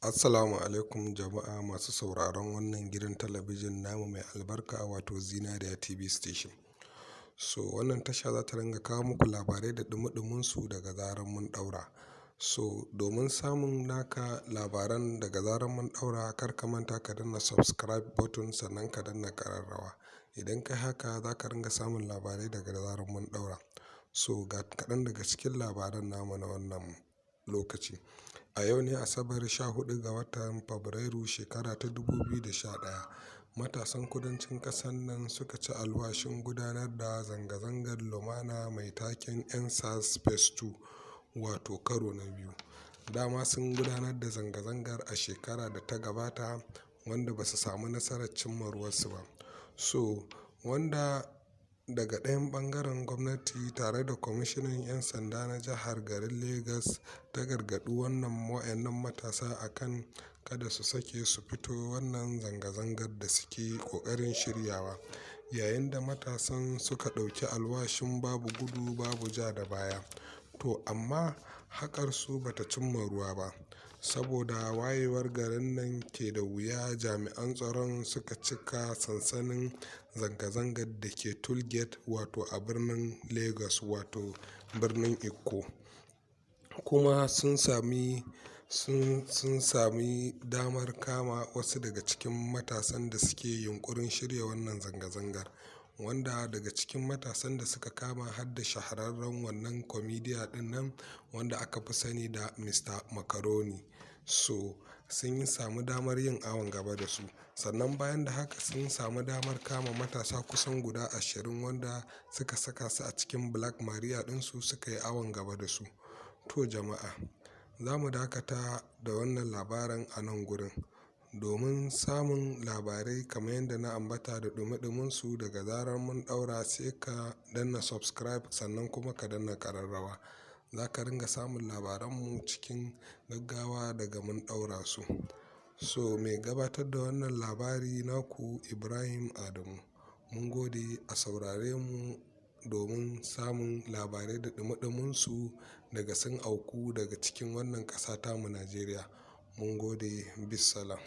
Assalamu alaikum jama'a masu sauraron wannan gidan talabijin namu mai albarka wato Zinariya TV Station. So wannan tasha za ta ringa kawo muku labarai da dumi su daga zaran mun ɗaura. So domin samun naka labaran daga zaran mun ɗaura kar ka manta ka danna subscribe button sannan ka danna ƙararrawa. Idan kai haka za ka ringa samun labarai daga zaran mun ɗaura. So ga kaɗan daga cikin labaran namu na wannan lokaci. A yau ne Asabar 14 ga watan Fabrairu shekara ta 2011. Matasan kudancin ƙasar nan suka ci alwashin gudanar da zanga-zangar lumana mai taken EndSARS Phase 2 wato karo na biyu. Dama sun gudanar da zanga-zangar a shekara da ta gabata wanda ba su samu nasarar cimma ruwarsu ba. So wanda daga ɗayan ɓangaren gwamnati tare da kwamishinan 'yan sanda na jihar garin Legas ta gargaɗi wayannan matasa akan kada su sake su fito wannan zanga-zangar da suke ƙoƙarin shiryawa, yayin da matasan suka ɗauki alwashin babu gudu babu ja da baya. To amma haƙar su bata cimma ruwa ba, saboda wayewar garin nan ke da wuya jami'an tsaron suka cika sansanin zanga-zangar da ke Tollgate wato a birnin Lagos wato birnin Ikko. Kuma sun sami damar kama wasu daga cikin matasan da suke yunkurin shirya wannan zanga-zangar, wanda daga cikin matasan da suka kama har da shahararren wannan kwamidiya ɗin nan wanda aka fi sani da Mr. Macaroni. So sun samu damar yin awon gaba da su, sannan bayan da haka sun samu damar kama matasa kusan guda 20 wanda suka saka su a cikin Black Maria ɗinsu suka yi awon gaba da su. To jama'a, za mu dakata da wannan labarin a nan gurin. Domin samun labarai kamar yadda na ambata da dumi su daga zarar mun ɗaura, sai ka danna subscribe sannan kuma ka danna ƙararrawa. Za ka ringa samun labaranmu cikin gaggawa daga mun ɗaura su. So mai gabatar da wannan labari naku Ibrahim Adamu. Mun gode a saurare mu domin samun labarai da dumi su daga sun auku daga cikin wannan ƙasa tamu Najeriya. Mun gode, bissalam.